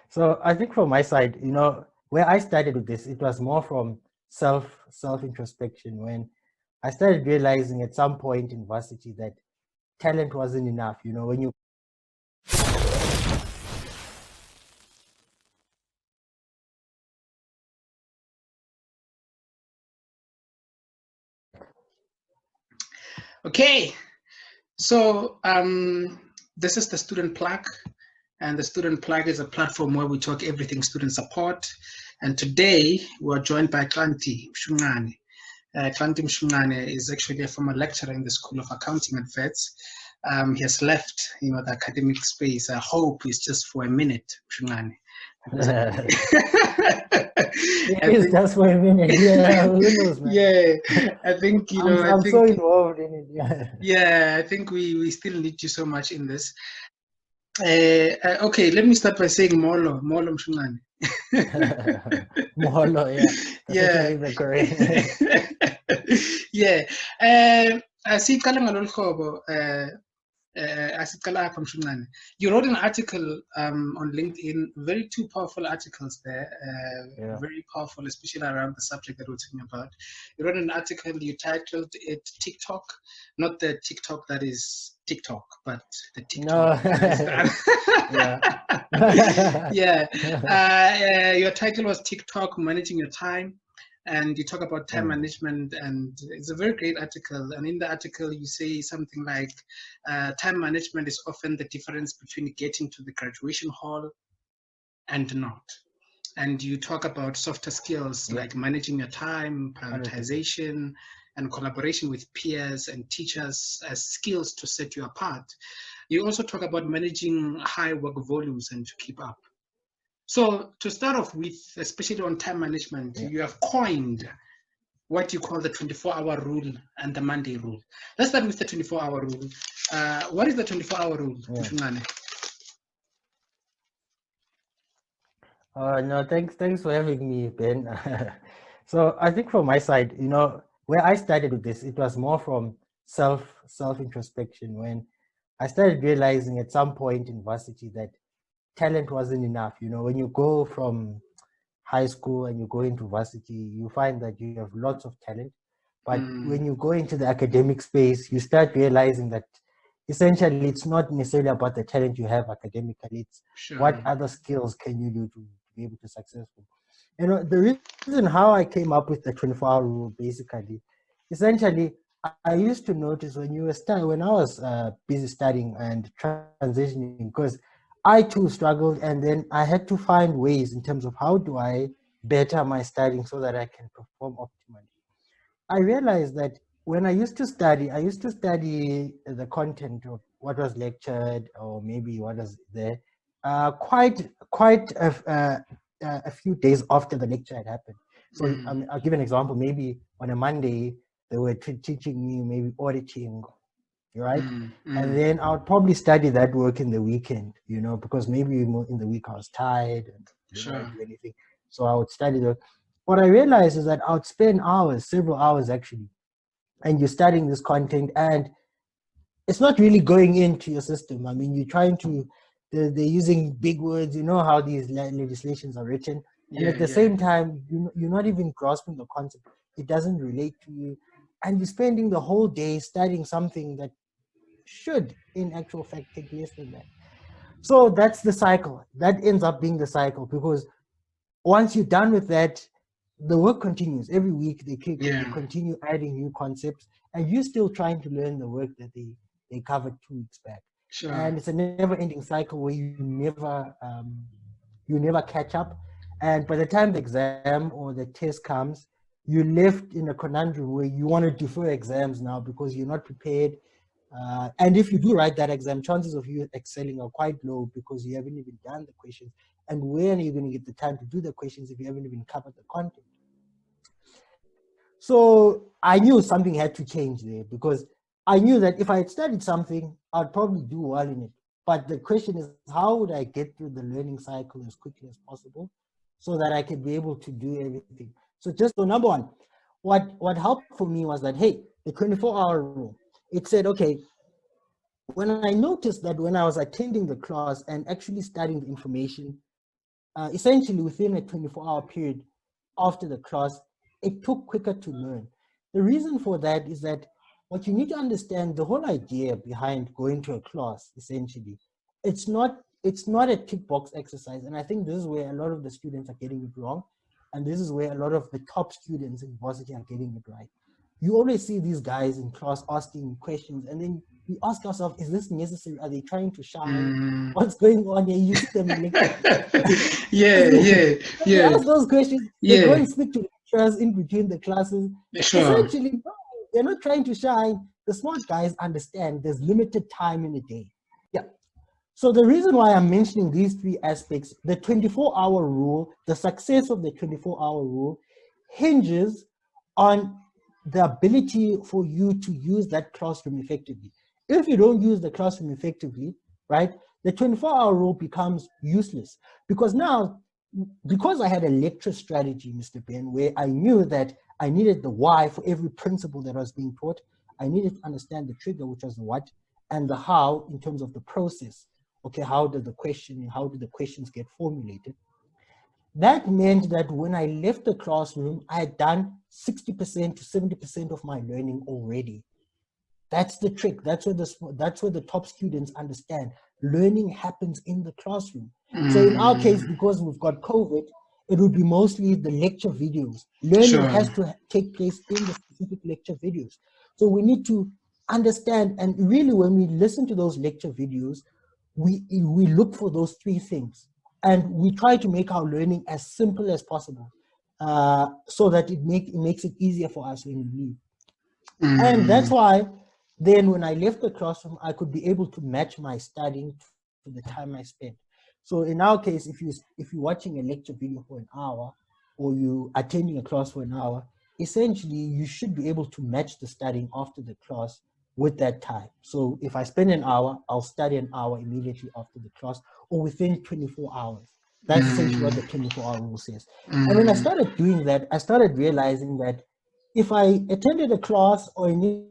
So I think from my side, where I started with this, it was more from self introspection when I started realizing at some point in varsity that talent wasn't enough. When you Okay, so this is the Student Plug, and the Student Plug is a platform where we talk everything student support. And today we're joined by Xhanti Mshunqane. Xhanti Mshunqane is actually a former lecturer in the School of Accounting at Wits. He has left, the academic space. I hope it's just for a minute, Mshunqane. it is just for a minute, yeah, who knows, man? Yeah, I think I'm so involved in it. Yeah, I think we still need you so much in this. Okay, let me start by saying Molo Mshunqane. Molo, yeah, that's actually the correct. Yeah. Asiqala ngalolu hlobo asiqala apha Mshunqane. You wrote an article on LinkedIn, two powerful articles there, very powerful, especially around the subject that we're talking about. You wrote an article, you titled it TikTok, not the TikTok that is TikTok, but the TikTok. Your title was TikTok, Managing Your Time. And you talk about time management, and it's a very great article. And in the article, you say something like, time management is often the difference between getting to the graduation hall and not. And you talk about softer skills like managing your time, prioritization, and collaboration with peers and teachers as skills to set you apart. You also talk about managing high work volumes and to keep up. So to start off with, especially on time management, you have coined what you call the 24-hour rule and the Monday rule. Let's start with the 24-hour rule. What is the 24-hour rule, Mshunqane? No, thanks for having me, Ben. So I think from my side, where I started with this, it was more from self introspection when I started realizing at some point in varsity that talent wasn't enough. When you go from high school and you go into varsity, you find that you have lots of talent. But when you go into the academic space, you start realizing that essentially it's not necessarily about the talent you have academically, it's what other skills can you do to be able to successful. The reason how I came up with the 24-hour rule, basically, essentially, I used to notice when I was busy studying and transitioning, because I too struggled, and then I had to find ways in terms of how do I better my studying so that I can perform optimally. I realized that when I used to study the content of what was lectured or maybe what was there quite a few days after the lecture had happened. So I'll give an example. Maybe on a Monday, they were teaching me maybe auditing, right? And then I would probably study that work in the weekend, because maybe in the week I was tired and didn't do anything. So I would study the. What I realized is that I would spend several hours actually, and you're studying this content, and it's not really going into your system. I mean, you're trying to, they're using big words, how these legislations are written. And at the same time, you're not even grasping the concept. It doesn't relate to you. And you're spending the whole day studying something that should, in actual fact, take less than that. So that's the cycle. That ends up being the cycle, because once you're done with that, the work continues. Every week they continue adding new concepts, and you're still trying to learn the work that they covered 2 weeks back. And it's a never-ending cycle where you never catch up. And by the time the exam or the test comes, you're left in a conundrum where you want to defer exams now because you're not prepared. And if you do write that exam, chances of you excelling are quite low because you haven't even done the questions. And when are you going to get the time to do the questions if you haven't even covered the content? So I knew something had to change there, because I knew that if I had studied something, I'd probably do well in it. But the question is, how would I get through the learning cycle as quickly as possible so that I could be able to do everything? So number one, what helped for me was that, hey, the 24-hour rule, it said, okay, when I noticed that when I was attending the class and actually studying the information, essentially within a 24-hour period after the class, it took quicker to learn. The reason for that is that what you need to understand, the whole idea behind going to a class, essentially, it's not a tick box exercise. And I think this is where a lot of the students are getting it wrong. And this is where a lot of the top students in varsity are getting it right. You always see these guys in class asking questions, and then we ask ourselves, is this necessary? Are they trying to shine? What's going on here? You see them in lecture. They ask those questions, they go and speak to lecturers in between the classes. Essentially, no, they're not trying to shine. The smart guys understand there's limited time in a day. Yeah. So the reason why I'm mentioning these three aspects, the 24-hour rule, the success of the 24-hour rule hinges on the ability for you to use that classroom effectively. If you don't use the classroom effectively, right, the 24-hour rule becomes useless. Because now, because I had a lecture strategy, Mr. Ben, where I knew that I needed the why for every principle that was being taught, I needed to understand the trigger, which was the what, and the how in terms of the process. Okay, how did the questions get formulated? That meant that when I left the classroom, I had done 60% to 70% of my learning already. That's the trick. That's where the top students understand. Learning happens in the classroom. So in our case, because we've got COVID, it would be mostly the lecture videos. Learning has to take place in the specific lecture videos. So we need to understand, and really when we listen to those lecture videos, we look for those three things. And we try to make our learning as simple as possible so that it makes it easier for us when we leave. And that's why then when I left the classroom, I could be able to match my studying to the time I spent. So in our case, if you're watching a lecture video for an hour or you attending a class for an hour, essentially you should be able to match the studying after the class with that time. So if I spend an hour, I'll study an hour immediately after the class or within 24 hours. That's essentially what the 24-hour rule says. And when I started doing that, I started realizing that if I attended a class, or in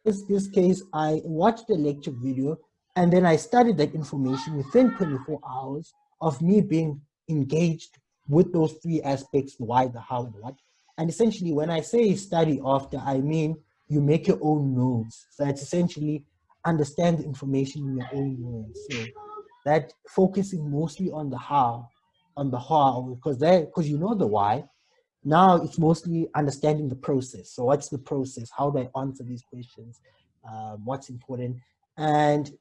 this case, I watched a lecture video and then I studied that information within 24 hours of me being engaged with those three aspects, the why, the how, and the what. And essentially when I say study after, I mean you make your own notes. So it's essentially understand the information in your own words. So that focusing mostly on the how, because you know the why. Now it's mostly understanding the process. So what's the process? How do I answer these questions? What's important? And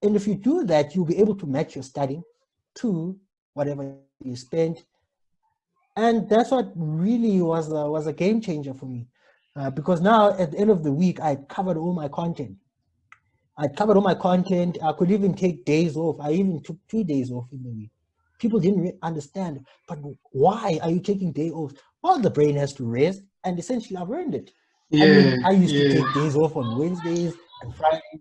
if you do that, you'll be able to match your studying to whatever you spend. And that's what really was a game changer for me. Because now at the end of the week, I covered all my content. I could even take days off. I even took 2 days off in the week. People didn't understand, but why are you taking day off? Well, the brain has to rest, and essentially I've earned it. I mean, I used to take days off on Wednesdays and Fridays.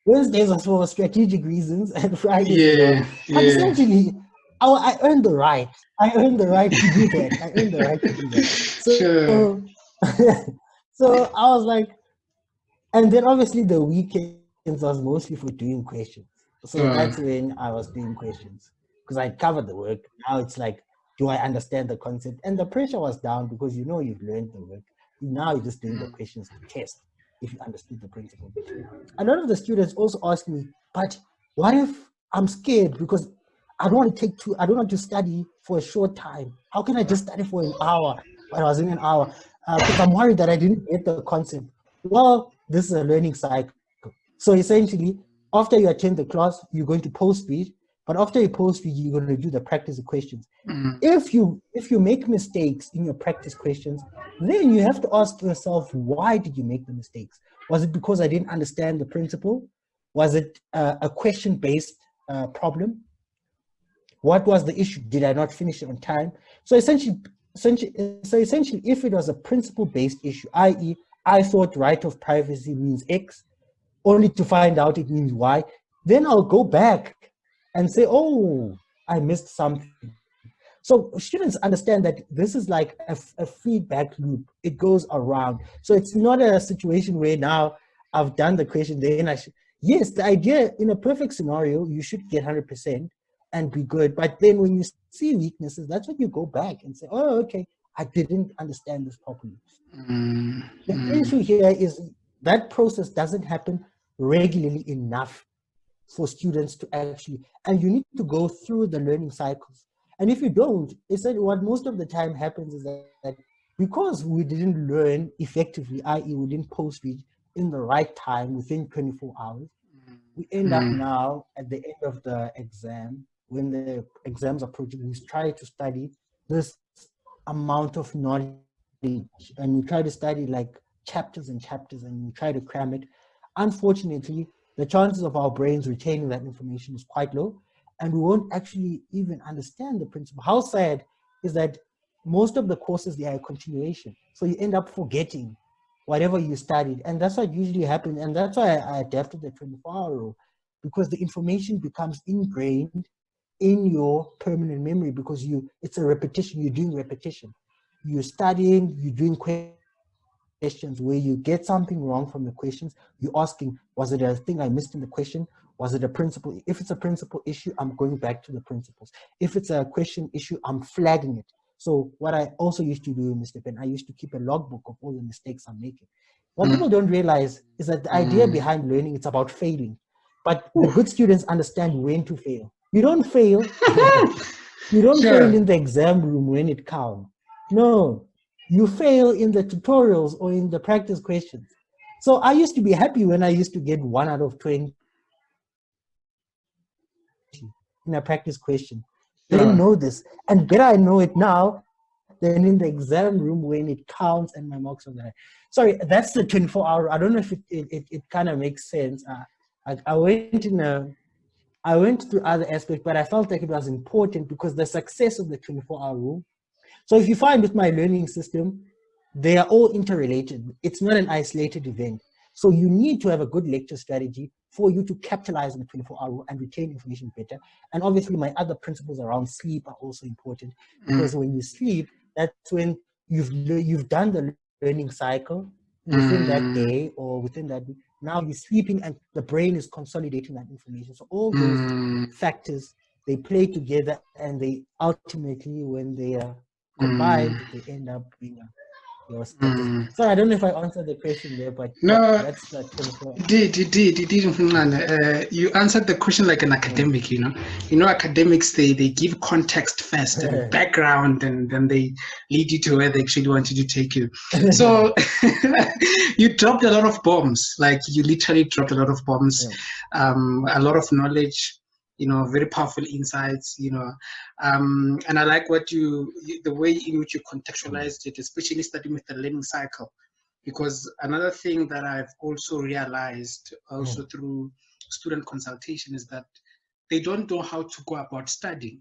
Wednesdays are for strategic reasons, and Fridays but essentially, I earned the right. I earned the right to do that. So, so I was like, and then obviously the weekends was mostly for doing questions. So that's when I was doing questions, because I covered the work. Now it's like, do I understand the concept? And the pressure was down because you know you've learned the work. Now you're just doing the questions to test if you understood the principle. A lot of the students also ask me, but what if I'm scared because I don't want to study for a short time? How can I just study for an hour? But I was in an hour because I'm worried that I didn't get the concept. Well, this is a learning cycle. So essentially, after you attend the class, you're going to post-read, but after you post-read, you're going to do the practice questions. If you make mistakes in your practice questions, then you have to ask yourself, why did you make the mistakes? Was it because I didn't understand the principle? Was it a question-based problem? What was the issue? Did I not finish it on time? So essentially, if it was a principle-based issue, i.e., I thought right of privacy means X, only to find out it means Y, then I'll go back and say, oh, I missed something. So students understand that this is like a feedback loop. It goes around. So it's not a situation where now I've done the question, then I should. Yes, the idea in a perfect scenario, you should get 100%. and be good. But then when you see weaknesses, that's when you go back and say, oh, okay, I didn't understand this properly. The issue here is that process doesn't happen regularly enough for students to actually, and you need to go through the learning cycles. And if you don't, it's that what most of the time happens is that because we didn't learn effectively, i.e. we didn't post read in the right time within 24 hours, we end up now at the end of the exam, when the exams approach, we try to study this amount of knowledge, and we try to study like chapters and chapters, and we try to cram it. Unfortunately, the chances of our brains retaining that information is quite low, and we won't actually even understand the principle. How sad is that most of the courses, they are a continuation. So you end up forgetting whatever you studied. And that's what usually happens. And that's why I adapted the 24-hour rule, because the information becomes ingrained in your permanent memory, because it's a repetition, you're doing repetition. You're studying, you're doing questions where you get something wrong from the questions. You're asking, was it a thing I missed in the question? Was it a principle? If it's a principle issue, I'm going back to the principles. If it's a question issue, I'm flagging it. So what I also used to do, Mr. Ben, I used to keep a logbook of all the mistakes I'm making. What people don't realize is that the idea behind learning, it's about failing. But the good students understand when to fail. You don't fail. You don't fail in the exam room when it counts. No, you fail in the tutorials or in the practice questions. So I used to be happy when I used to get 1 out of 20 in a practice question. They didn't know this. And better I know it now than in the exam room when it counts and my marks are there. Sorry, that's the 24-hour. I don't know if it kind of makes sense. I went through other aspects, but I felt like it was important because the success of the 24-hour rule. So if you find with my learning system, they are all interrelated. It's not an isolated event. So you need to have a good lecture strategy for you to capitalize on the 24-hour rule and retain information better. And obviously my other principles around sleep are also important, because when you sleep, that's when you've done the learning cycle within that day or within that week. Now you're sleeping and the brain is consolidating that information. So all those factors, they play together, and they ultimately, when they are combined, they end up being your status. So I don't know if I answered the question there, but no, yeah, that's the 24. You did, Mshunqane. You answered the question like an academic, you know. You know, academics, they give context first and background, and then they lead you to where they actually wanted to take you. So you dropped a lot of bombs, like you literally dropped a lot of bombs, a lot of knowledge, you know, very powerful insights, you know. And I like the way in which you contextualized it, especially starting with the learning cycle. Because another thing that I've also realized through student consultation is that they don't know how to go about studying.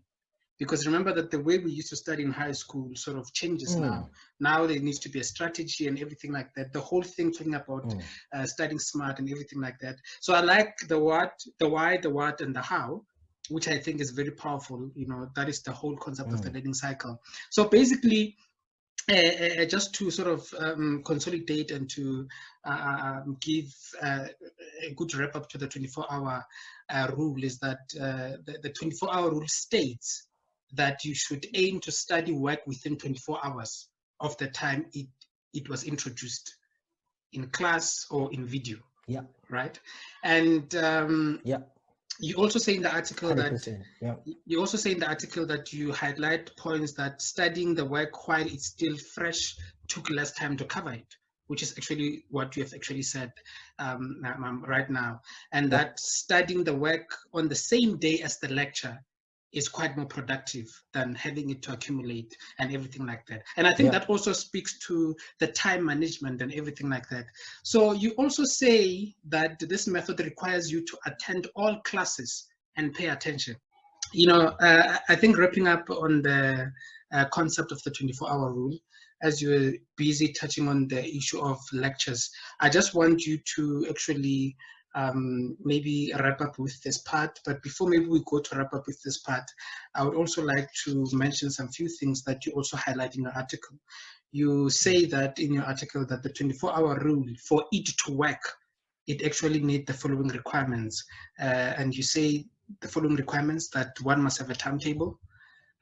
Because remember that the way we used to study in high school sort of changes now. Now there needs to be a strategy and everything like that. The whole thing talking about studying smart and everything like that. So I like the what, the why, the what, and the how, which I think is very powerful. You know, that is the whole concept of the learning cycle. So basically, just to sort of consolidate and to give a good wrap up to the 24-hour rule is that the 24-hour rule states that you should aim to study work within 24 hours of the time it was introduced in class or in video. Yeah. Right. And you also say in the article that you highlight points that studying the work while it's still fresh took less time to cover it, which is actually what you have actually said right now. And that studying the work on the same day as the lecture is quite more productive than having it to accumulate and everything like that. And I think that also speaks to the time management and everything like that. So you also say that this method requires you to attend all classes and pay attention. You know, I think wrapping up on the concept of the 24-hour rule, as you're busy touching on the issue of lectures, I just want you to actually maybe wrap up with this part. But before maybe we go to wrap up with this part, I would also like to mention some few things that you also highlight in your article. You say that in your article that the 24-hour rule, for it to work, it actually needs the following requirements. And you say the following requirements: that one must have a timetable,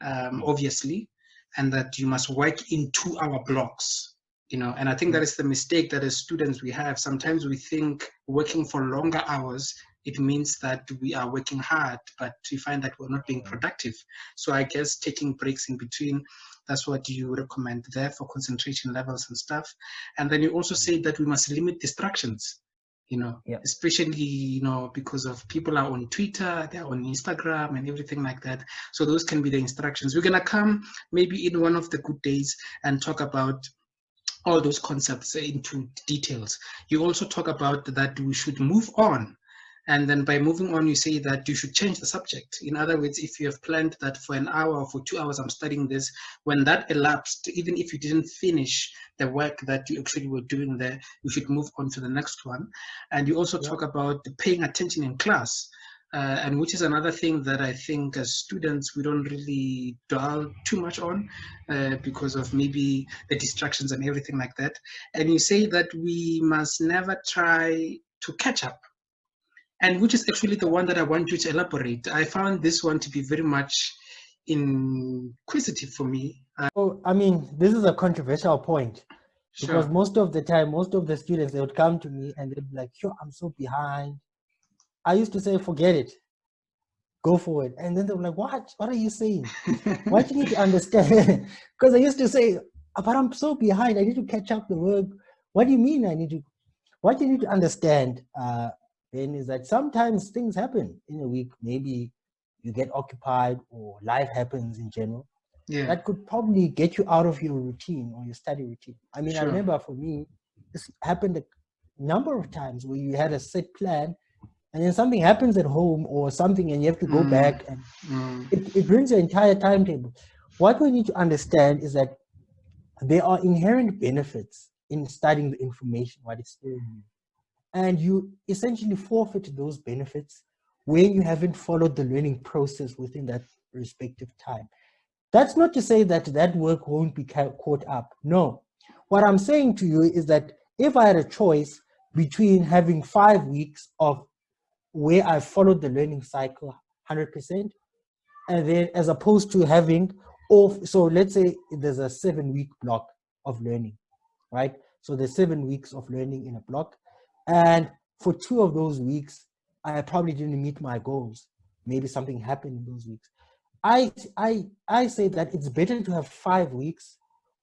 obviously, and that you must work in 2-hour blocks. And I think that is the mistake that as students we have. Sometimes we think working for longer hours, it means that we are working hard, but we find that we're not being productive. So I guess taking breaks in between, that's what you recommend there for concentration levels and stuff. And then you also say that we must limit distractions, especially, because of people are on Twitter, they're on Instagram and everything like that. So those can be the instructions. We're going to come maybe in one of the good days and talk about all those concepts into details. You also talk about that we should move on. And then by moving on, you say that you should change the subject. In other words, if you have planned that for an hour or for 2 hours, I'm studying this, when that elapsed, even if you didn't finish the work that you actually were doing there, you should move on to the next one. And you also talk about paying attention in class. And which is another thing that I think as students we don't really dwell too much on because of maybe the distractions and everything like that. And you say that we must never try to catch up, and which is actually the one that I want you to elaborate. I found this one to be very much inquisitive for me. I mean, this is a controversial point because most of the time, most of the students, they would come to me and they'd be like, "Yo, I'm so behind." I used to say, "Forget it, go for it." And then they were like, "What? What are you saying? What you need to understand?" Because I used to say, "But I'm so behind. I need to catch up the work." What do you mean I need to? What you need to understand, Ben, is that sometimes things happen in a week. Maybe you get occupied or life happens in general. That could probably get you out of your routine or your study routine. I mean, I remember for me, this happened a number of times where you had a set plan and then something happens at home or something and you have to go back and it ruins your entire timetable. What we need to understand is that there are inherent benefits in studying the information while it's still new. And you essentially forfeit those benefits when you haven't followed the learning process within that respective time. That's not to say that that work won't be caught up. No. What I'm saying to you is that if I had a choice between having 5 weeks of where I followed the learning cycle 100%, and then as opposed to having off, so let's say there's a 7-week block of learning, right? So there's 7 weeks of learning in a block. And for 2 of those weeks, I probably didn't meet my goals. Maybe something happened in those weeks. I say that it's better to have 5 weeks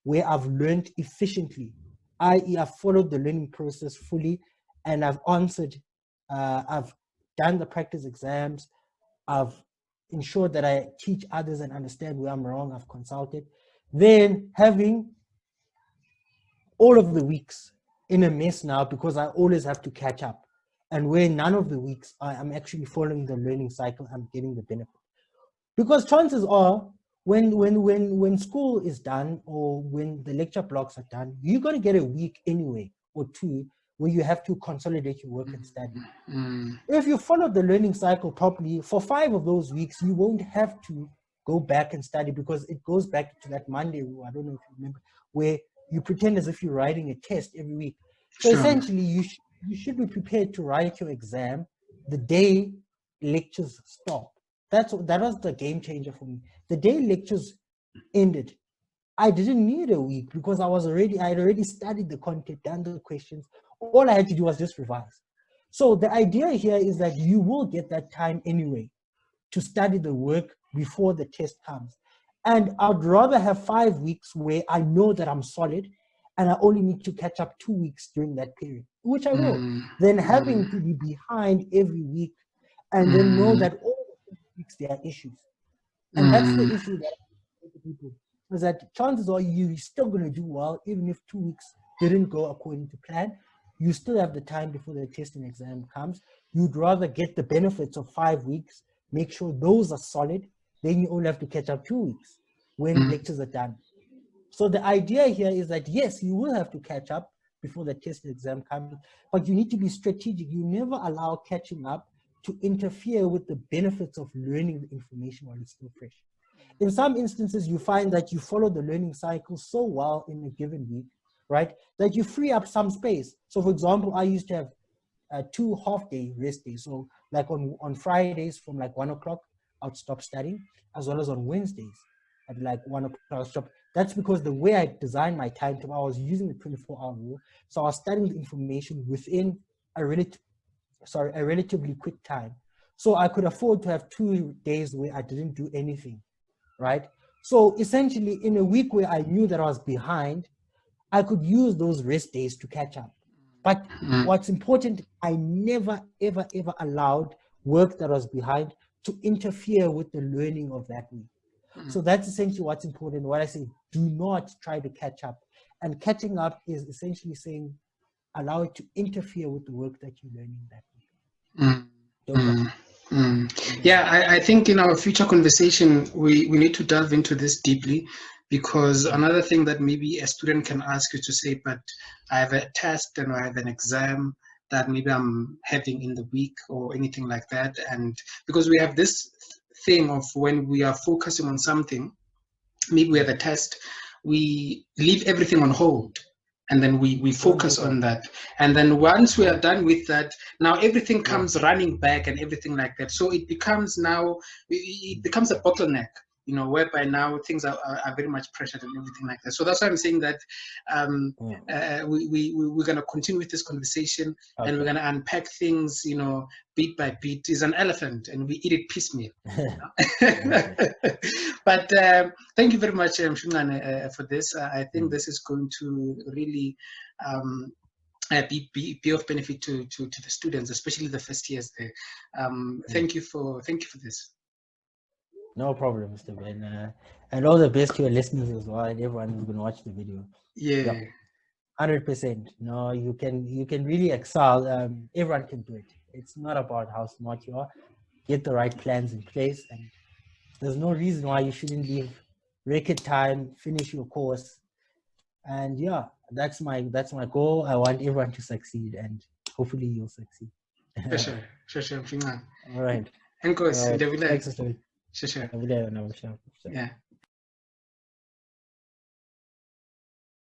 where I've learned efficiently, i.e. I've followed the learning process fully and I've answered, I've done the practice exams, I've ensured that I teach others and understand where I'm wrong, I've consulted, then having all of the weeks in a mess now because I always have to catch up. And where none of the weeks I'm actually following the learning cycle, I'm getting the benefit. Because chances are, when school is done or when the lecture blocks are done, you're going to get a week anyway or 2 where you have to consolidate your work and study. If you follow the learning cycle properly, for 5 of those weeks, you won't have to go back and study because it goes back to that Monday rule, I don't know if you remember, where you pretend as if you're writing a test every week. So essentially, you should be prepared to write your exam the day lectures stop. That was the game changer for me. The day lectures ended, I didn't need a week because I had already studied the content, done the questions. All I had to do was just revise. So the idea here is that you will get that time anyway to study the work before the test comes. And I'd rather have 5 weeks where I know that I'm solid and I only need to catch up 2 weeks during that period, which I will, than having to be behind every week and then know that all the weeks there are issues. And that's the issue that I say to people, is that chances are you're still going to do well, even if 2 weeks didn't go according to plan. You still have the time before the test and exam comes. You'd rather get the benefits of 5 weeks, make sure those are solid, then you only have to catch up 2 weeks when lectures are done. So the idea here is that, yes, you will have to catch up before the test and exam comes, but you need to be strategic. You never allow catching up to interfere with the benefits of learning the information while it's still fresh. In some instances, you find that you follow the learning cycle so well in a given week, right, that you free up some space. So for example, I used to have 2 half-day rest days. So like on Fridays from like 1 o'clock, I'd stop studying, as well as on Wednesdays at like 1 o'clock I'll stop. That's because the way I designed my timetable, I was using the 24-hour rule. So I was studying the information within a relatively quick time. So I could afford to have 2 days where I didn't do anything, right? So essentially in a week where I knew that I was behind, I could use those rest days to catch up. But what's important, I never, ever, ever allowed work that was behind to interfere with the learning of that week. So that's essentially what's important. What I say, do not try to catch up. And catching up is essentially saying, allow it to interfere with the work that you're learning that week. Yeah, I think in our future conversation, we need to delve into this deeply, because another thing that maybe a student can ask you to say, but I have a test and I have an exam that maybe I'm having in the week or anything like that. And because we have this thing of when we are focusing on something, maybe we have a test, we leave everything on hold. And then we focus on that. And then once we are done with that, now everything comes running back and everything like that. So it becomes a bottleneck, you know, whereby now things are very much pressured and everything like that. So that's why I'm saying that we're going to continue with this conversation, and we're going to unpack things, you know, bit by bit. It's an elephant and we eat it piecemeal. But thank you very much, Mshunqane, for this. I think this is going to really be of benefit to the students, especially the first years there. Thank you for this. No problem, Mr. Ben. And all the best to your listeners as well, and everyone who's going to watch the video. Yeah. 100%. No, you can really excel. Everyone can do it. It's not about how smart you are. Get the right plans in place, and there's no reason why you shouldn't leave record time, finish your course. And yeah, that's my goal. I want everyone to succeed, and hopefully you'll succeed. Sure. All right. Thanks. Sure. Yeah.